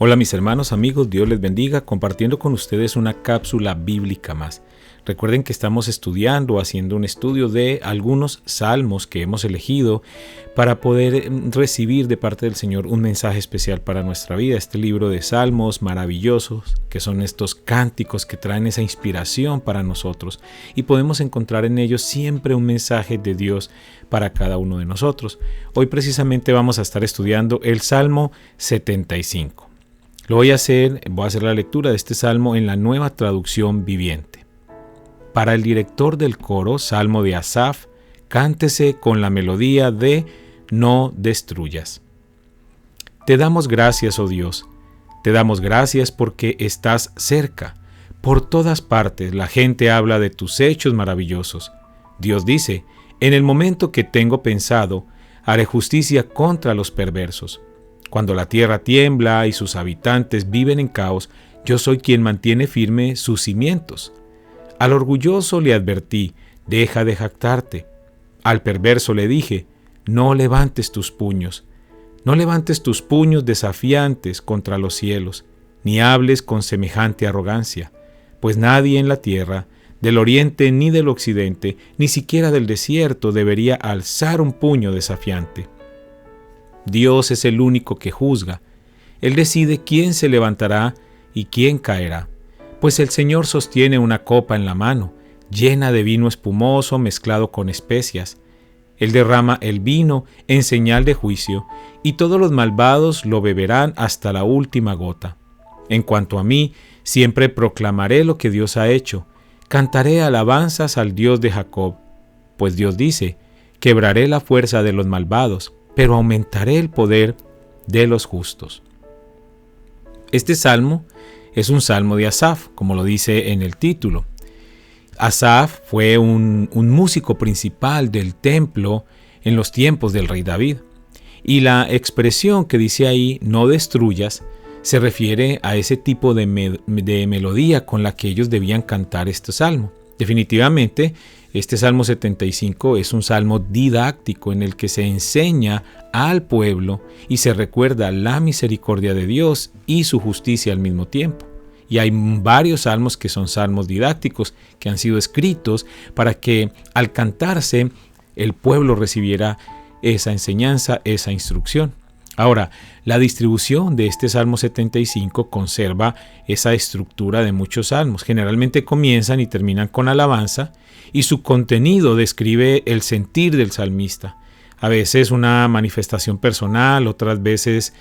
Hola mis hermanos, amigos, Dios les bendiga, compartiendo con ustedes una cápsula bíblica más. Recuerden que estamos haciendo un estudio de algunos salmos que hemos elegido para poder recibir de parte del Señor un mensaje especial para nuestra vida. Este libro de salmos maravillosos, que son estos cánticos que traen esa inspiración para nosotros, y podemos encontrar en ellos siempre un mensaje de Dios para cada uno de nosotros. Hoy precisamente vamos a estar estudiando el Salmo 75. Voy a hacer la lectura de este salmo en la Nueva Traducción Viviente. Para el director del coro, salmo de Asaf, cántese con la melodía de No destruyas. Te damos gracias, oh Dios, te damos gracias porque estás cerca. Por todas partes la gente habla de tus hechos maravillosos. Dios dice, en el momento que tengo pensado, haré justicia contra los perversos. Cuando la tierra tiembla y sus habitantes viven en caos, yo soy quien mantiene firme sus cimientos. Al orgulloso le advertí, deja de jactarte. Al perverso le dije, no levantes tus puños. No levantes tus puños desafiantes contra los cielos, ni hables con semejante arrogancia, pues nadie en la tierra, del oriente ni del occidente, ni siquiera del desierto, debería alzar un puño desafiante. Dios es el único que juzga. Él decide quién se levantará y quién caerá. Pues el Señor sostiene una copa en la mano, llena de vino espumoso mezclado con especias. Él derrama el vino en señal de juicio, y todos los malvados lo beberán hasta la última gota. En cuanto a mí, siempre proclamaré lo que Dios ha hecho. Cantaré alabanzas al Dios de Jacob. Pues Dios dice, quebraré la fuerza de los malvados, pero aumentaré el poder de los justos. Este salmo es un salmo de Asaf, como lo dice en el título. Asaf fue un músico principal del templo en los tiempos del rey David. Y la expresión que dice ahí, no destruyas, se refiere a ese tipo de melodía con la que ellos debían cantar este salmo. Definitivamente, este Salmo 75 es un salmo didáctico en el que se enseña al pueblo y se recuerda la misericordia de Dios y su justicia al mismo tiempo. Y hay varios salmos que son salmos didácticos que han sido escritos para que al cantarse el pueblo recibiera esa enseñanza, esa instrucción. Ahora, la distribución de este Salmo 75 conserva esa estructura de muchos salmos. Generalmente comienzan y terminan con alabanza, y su contenido describe el sentir del salmista. A veces una manifestación personal, otras veces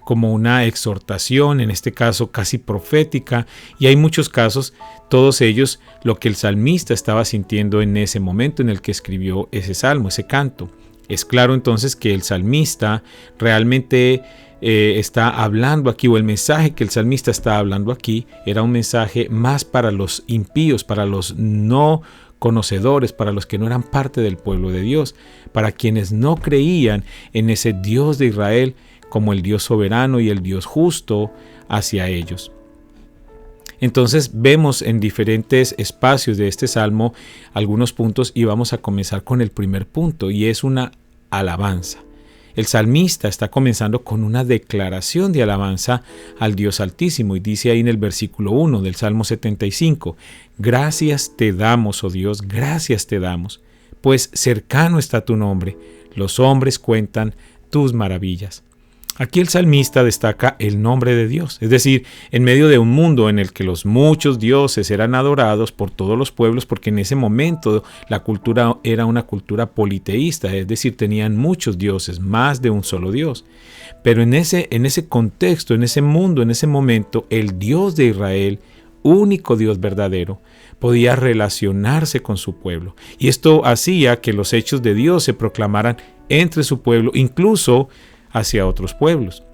como una exhortación, en este caso casi profética, y hay muchos casos, todos ellos, lo que el salmista estaba sintiendo en ese momento en el que escribió ese salmo, ese canto. Es claro entonces que el salmista realmente está hablando aquí, o el mensaje que el salmista está hablando aquí era un mensaje más para los impíos, para los no conocedores, para los que no eran parte del pueblo de Dios, para quienes no creían en ese Dios de Israel como el Dios soberano y el Dios justo hacia ellos. Entonces vemos en diferentes espacios de este salmo algunos puntos, y vamos a comenzar con el primer punto, y es una alabanza. El salmista está comenzando con una declaración de alabanza al Dios Altísimo, y dice ahí en el versículo 1 del Salmo 75, gracias te damos, oh Dios, gracias te damos, pues cercano está tu nombre, los hombres cuentan tus maravillas. Aquí el salmista destaca el nombre de Dios, es decir, en medio de un mundo en el que los muchos dioses eran adorados por todos los pueblos, porque en ese momento la cultura era una cultura politeísta, es decir, tenían muchos dioses, más de un solo Dios. Pero en ese contexto, en ese mundo, en ese momento, el Dios de Israel, único Dios verdadero, podía relacionarse con su pueblo. Y esto hacía que los hechos de Dios se proclamaran entre su pueblo, incluso hacia otros pueblos.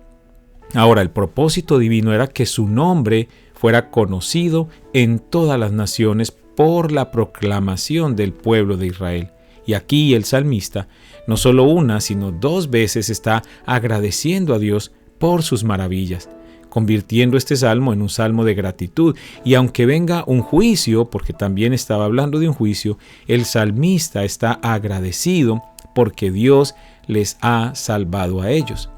Ahora, el propósito divino era que su nombre fuera conocido en todas las naciones por la proclamación del pueblo de Israel. Y aquí el salmista no solo una, sino dos veces está agradeciendo a Dios por sus maravillas, convirtiendo este salmo en un salmo de gratitud. Y aunque venga un juicio, porque también estaba hablando de un juicio, el salmista está agradecido porque Dios les ha salvado a ellos.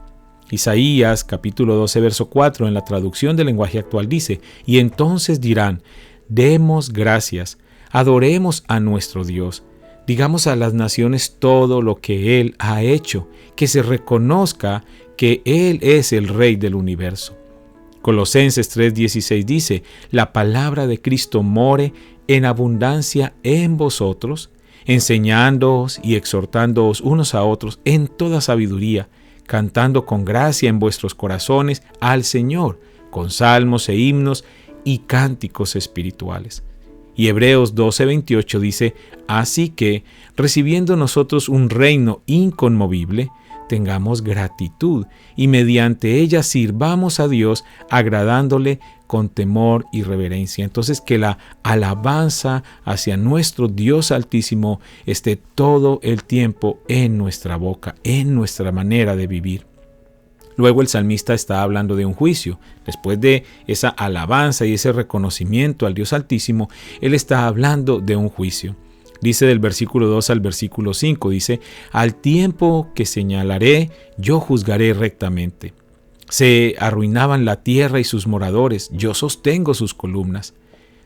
Isaías capítulo 12 verso 4 en la traducción del lenguaje actual dice: y entonces dirán, demos gracias, adoremos a nuestro Dios, digamos a las naciones todo lo que Él ha hecho, que se reconozca que Él es el Rey del universo. Colosenses 3:16 dice: la palabra de Cristo more en abundancia en vosotros, enseñándoos y exhortándoos unos a otros en toda sabiduría, cantando con gracia en vuestros corazones al Señor, con salmos e himnos y cánticos espirituales. Y Hebreos 12:28 dice: así que, recibiendo nosotros un reino inconmovible, tengamos gratitud y mediante ella sirvamos a Dios agradándole con temor y reverencia. Entonces, que la alabanza hacia nuestro Dios Altísimo esté todo el tiempo en nuestra boca, en nuestra manera de vivir. Luego el salmista está hablando de un juicio. Después de esa alabanza y ese reconocimiento al Dios Altísimo, él está hablando de un juicio. Dice del versículo 2 al versículo 5, dice: al tiempo que señalaré, yo juzgaré rectamente. Se arruinaban la tierra y sus moradores, yo sostengo sus columnas.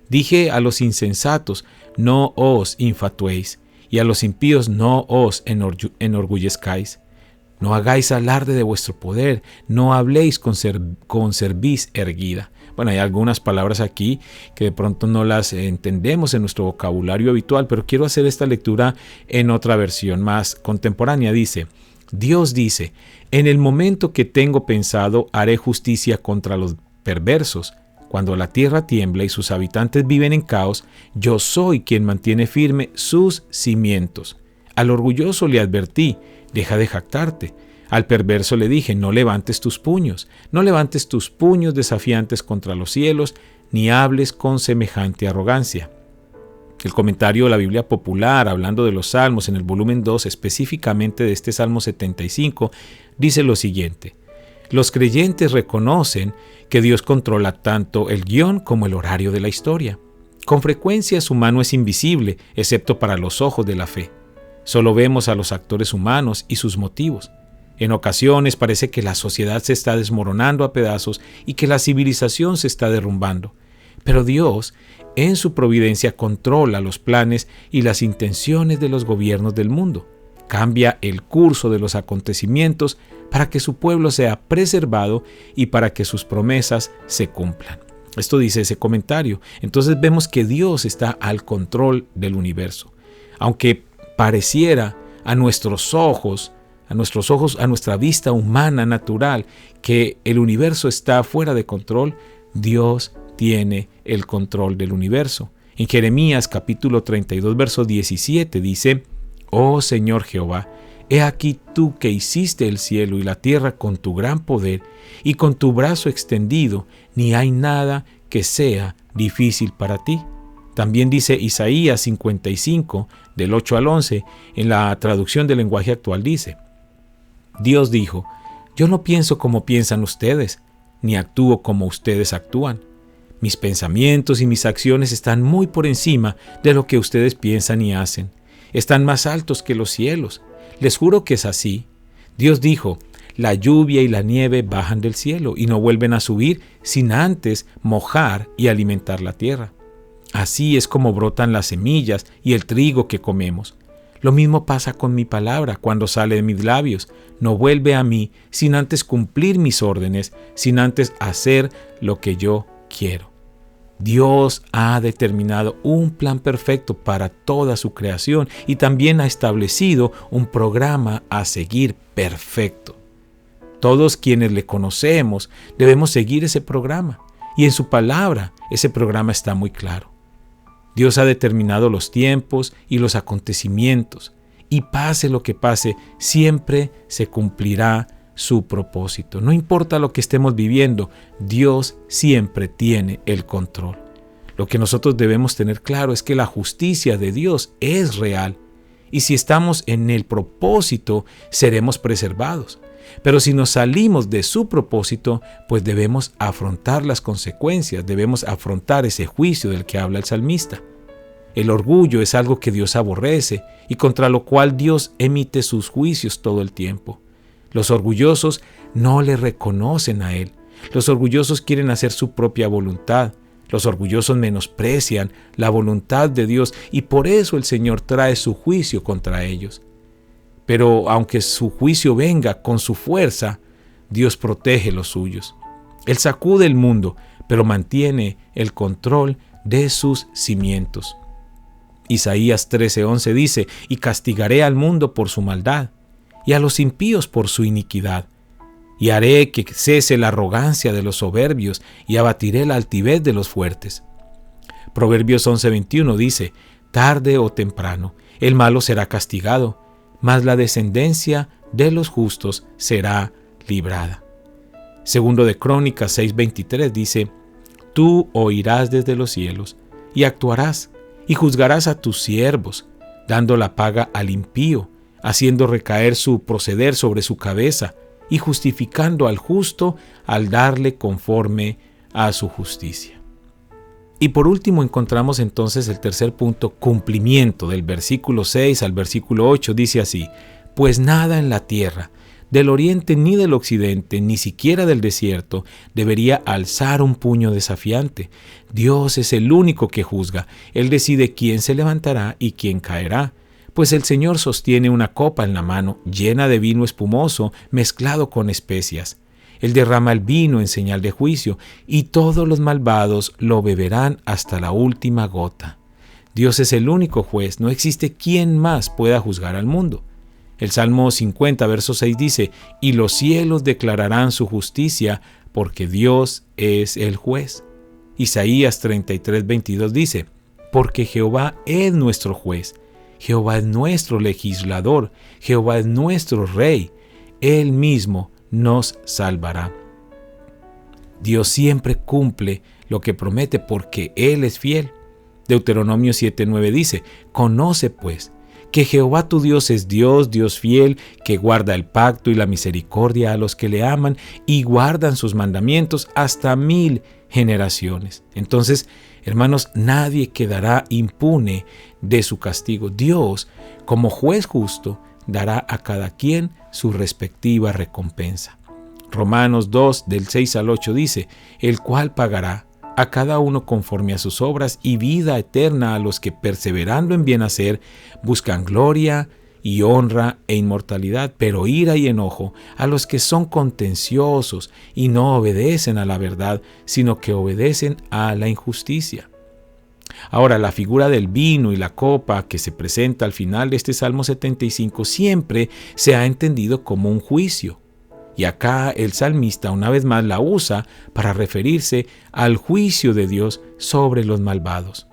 Dije a los insensatos, no os infatuéis, y a los impíos no os enorgullezcáis. No hagáis alarde de vuestro poder, no habléis con cerviz erguida. Bueno, hay algunas palabras aquí que de pronto no las entendemos en nuestro vocabulario habitual, pero quiero hacer esta lectura en otra versión más contemporánea. Dice: Dios dice, en el momento que tengo pensado, haré justicia contra los perversos. Cuando la tierra tiembla y sus habitantes viven en caos, yo soy quien mantiene firme sus cimientos. Al orgulloso le advertí, deja de jactarte. Al perverso le dije, no levantes tus puños desafiantes contra los cielos, ni hables con semejante arrogancia. El comentario de la Biblia Popular, hablando de los Salmos en el volumen 2, específicamente de este Salmo 75, dice lo siguiente: los creyentes reconocen que Dios controla tanto el guión como el horario de la historia. Con frecuencia su mano es invisible, excepto para los ojos de la fe. Solo vemos a los actores humanos y sus motivos. En ocasiones parece que la sociedad se está desmoronando a pedazos y que la civilización se está derrumbando. Pero Dios, en su providencia, controla los planes y las intenciones de los gobiernos del mundo. Cambia el curso de los acontecimientos para que su pueblo sea preservado y para que sus promesas se cumplan. Esto dice ese comentario. Entonces vemos que Dios está al control del universo. Aunque pareciera a nuestros ojos, a nuestra vista humana natural, que el universo está fuera de control, Dios tiene el control del universo. En Jeremías capítulo 32, verso 17 dice: oh Señor Jehová, he aquí tú que hiciste el cielo y la tierra con tu gran poder y con tu brazo extendido, ni hay nada que sea difícil para ti. También dice Isaías 55, del 8 al 11, en la traducción del lenguaje actual dice: Dios dijo, yo no pienso como piensan ustedes, ni actúo como ustedes actúan. Mis pensamientos y mis acciones están muy por encima de lo que ustedes piensan y hacen. Están más altos que los cielos. Les juro que es así. Dios dijo, la lluvia y la nieve bajan del cielo y no vuelven a subir sin antes mojar y alimentar la tierra. Así es como brotan las semillas y el trigo que comemos. Lo mismo pasa con mi palabra cuando sale de mis labios. No vuelve a mí sin antes cumplir mis órdenes, sin antes hacer lo que yo quiero. Dios ha determinado un plan perfecto para toda su creación y también ha establecido un programa a seguir perfecto. Todos quienes le conocemos debemos seguir ese programa y en su palabra ese programa está muy claro. Dios ha determinado los tiempos y los acontecimientos, y pase lo que pase, siempre se cumplirá su propósito. No importa lo que estemos viviendo, Dios siempre tiene el control. Lo que nosotros debemos tener claro es que la justicia de Dios es real, y si estamos en el propósito, seremos preservados. Pero si nos salimos de su propósito, pues debemos afrontar las consecuencias, debemos afrontar ese juicio del que habla el salmista. El orgullo es algo que Dios aborrece y contra lo cual Dios emite sus juicios todo el tiempo. Los orgullosos no le reconocen a Él. Los orgullosos quieren hacer su propia voluntad. Los orgullosos menosprecian la voluntad de Dios y por eso el Señor trae su juicio contra ellos. Pero aunque su juicio venga con su fuerza, Dios protege los suyos. Él sacude el mundo, pero mantiene el control de sus cimientos. Isaías 13:11 dice: «Y castigaré al mundo por su maldad, y a los impíos por su iniquidad. Y haré que cese la arrogancia de los soberbios, y abatiré la altivez de los fuertes». Proverbios 11:21 dice: «Tarde o temprano, el malo será castigado, mas la descendencia de los justos será librada». Segundo de Crónicas 6:23 dice: «Tú oirás desde los cielos, y actuarás, y juzgarás a tus siervos, dando la paga al impío, haciendo recaer su proceder sobre su cabeza, y justificando al justo al darle conforme a su justicia». Y por último encontramos entonces el tercer punto, cumplimiento, del versículo 6 al versículo 8, dice así: «Pues nada en la tierra, del oriente ni del occidente, ni siquiera del desierto, debería alzar un puño desafiante. Dios es el único que juzga. Él decide quién se levantará y quién caerá. Pues el Señor sostiene una copa en la mano, llena de vino espumoso, mezclado con especias. Él derrama el vino en señal de juicio, y todos los malvados lo beberán hasta la última gota. Dios es el único juez, no existe quien más pueda juzgar al mundo». El Salmo 50, verso 6 dice: «Y los cielos declararán su justicia, porque Dios es el juez». Isaías 33, 22 dice: «Porque Jehová es nuestro juez, Jehová es nuestro legislador, Jehová es nuestro rey, Él mismo nos salvará». Dios siempre cumple lo que promete porque Él es fiel. Deuteronomio 7:9 dice: «Conoce pues que Jehová tu Dios es Dios, Dios fiel, que guarda el pacto y la misericordia a los que le aman y guardan sus mandamientos hasta 1000 generaciones». Entonces, hermanos, nadie quedará impune de su castigo. Dios, como juez justo, dará a cada quien su respectiva recompensa. Romanos 2, del 6 al 8 dice: «El cual pagará a cada uno conforme a sus obras, y vida eterna a los que, perseverando en bien hacer, buscan gloria y honra e inmortalidad, pero ira y enojo a los que son contenciosos y no obedecen a la verdad, sino que obedecen a la injusticia». Ahora, la figura del vino y la copa que se presenta al final de este Salmo 75 siempre se ha entendido como un juicio. Y acá el salmista una vez más la usa para referirse al juicio de Dios sobre los malvados.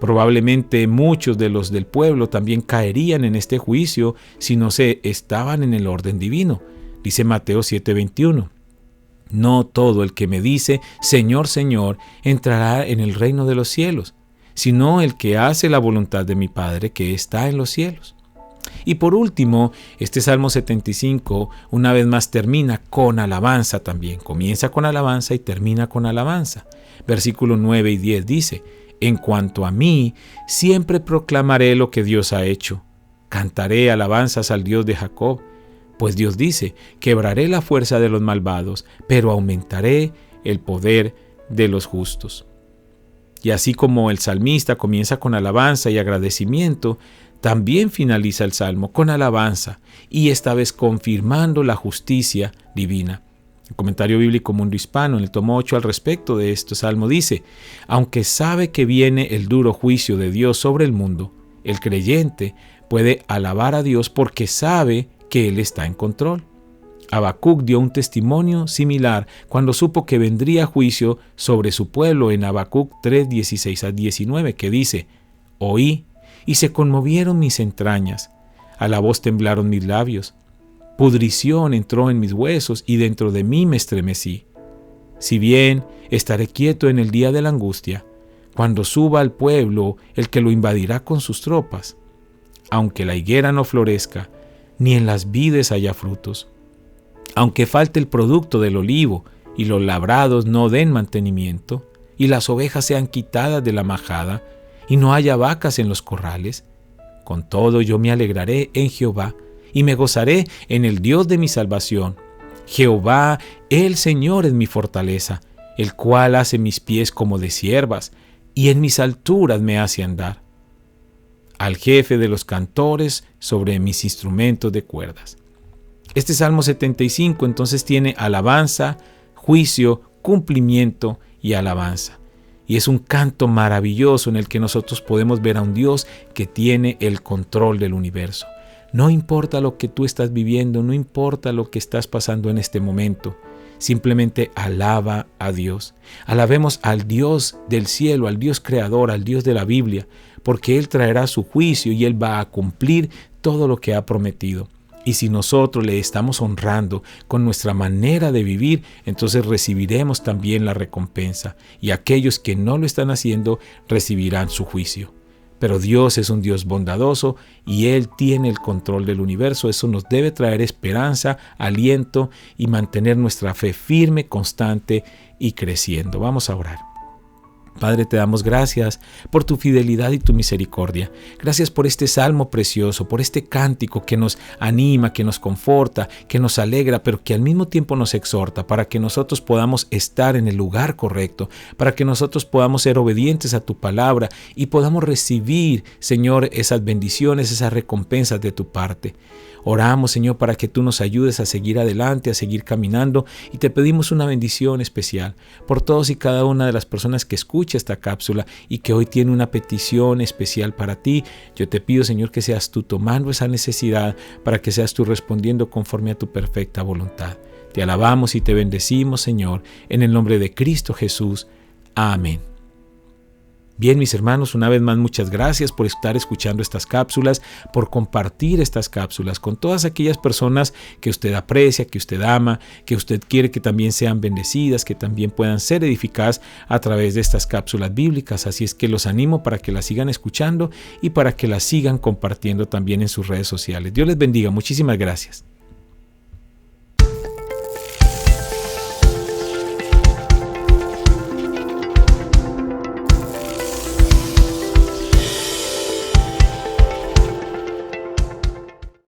Probablemente muchos de los del pueblo también caerían en este juicio si no se estaban en el orden divino. Dice Mateo 7:21: «No todo el que me dice, Señor, Señor, entrará en el reino de los cielos, sino el que hace la voluntad de mi Padre que está en los cielos». Y por último, este Salmo 75 una vez más termina con alabanza también. Comienza con alabanza y termina con alabanza. Versículos 9 y 10 dice: «En cuanto a mí, siempre proclamaré lo que Dios ha hecho. Cantaré alabanzas al Dios de Jacob. Pues Dios dice: quebraré la fuerza de los malvados, pero aumentaré el poder de los justos». Y así como el salmista comienza con alabanza y agradecimiento, también finaliza el Salmo con alabanza y esta vez confirmando la justicia divina. El comentario bíblico Mundo Hispano en el tomo 8 al respecto de este Salmo dice: «Aunque sabe que viene el duro juicio de Dios sobre el mundo, el creyente puede alabar a Dios porque sabe que Él está en control». Habacuc dio un testimonio similar cuando supo que vendría juicio sobre su pueblo en Habacuc 3, 16 a 19, que dice: «Oí, y se conmovieron mis entrañas, a la voz temblaron mis labios. Pudrición entró en mis huesos, y dentro de mí me estremecí. Si bien estaré quieto en el día de la angustia, cuando suba al pueblo el que lo invadirá con sus tropas. Aunque la higuera no florezca, ni en las vides haya frutos. Aunque falte el producto del olivo, y los labrados no den mantenimiento, y las ovejas sean quitadas de la majada, y no haya vacas en los corrales. Con todo yo me alegraré en Jehová, y me gozaré en el Dios de mi salvación. Jehová, el Señor, es mi fortaleza, el cual hace mis pies como de ciervas, y en mis alturas me hace andar. Al jefe de los cantores sobre mis instrumentos de cuerdas. Este Salmo 75 entonces tiene alabanza, juicio, cumplimiento y alabanza. Y es un canto maravilloso en el que nosotros podemos ver a un Dios que tiene el control del universo. No importa lo que tú estás viviendo, no importa lo que estás pasando en este momento. Simplemente alaba a Dios. Alabemos al Dios del cielo, al Dios creador, al Dios de la Biblia, porque Él traerá su juicio y Él va a cumplir todo lo que ha prometido. Y si nosotros le estamos honrando con nuestra manera de vivir, entonces recibiremos también la recompensa. Y aquellos que no lo están haciendo recibirán su juicio. Pero Dios es un Dios bondadoso y Él tiene el control del universo. Eso nos debe traer esperanza, aliento y mantener nuestra fe firme, constante y creciendo. Vamos a orar. Padre, te damos gracias por tu fidelidad y tu misericordia. Gracias por este salmo precioso, por este cántico que nos anima, que nos conforta, que nos alegra, pero que al mismo tiempo nos exhorta para que nosotros podamos estar en el lugar correcto, para que nosotros podamos ser obedientes a tu palabra y podamos recibir, Señor, esas bendiciones, esas recompensas de tu parte. Oramos, Señor, para que tú nos ayudes a seguir adelante, a seguir caminando, y te pedimos una bendición especial por todos y cada una de las personas que escucha esta cápsula y que hoy tiene una petición especial para ti. Yo te pido, Señor, que seas tú tomando esa necesidad para que seas tú respondiendo conforme a tu perfecta voluntad. Te alabamos y te bendecimos, Señor, en el nombre de Cristo Jesús. Amén. Bien, mis hermanos, una vez más muchas gracias por estar escuchando estas cápsulas, por compartir estas cápsulas con todas aquellas personas que usted aprecia, que usted ama, que usted quiere que también sean bendecidas, que también puedan ser edificadas a través de estas cápsulas bíblicas. Así es que los animo para que las sigan escuchando y para que las sigan compartiendo también en sus redes sociales. Dios les bendiga. Muchísimas gracias.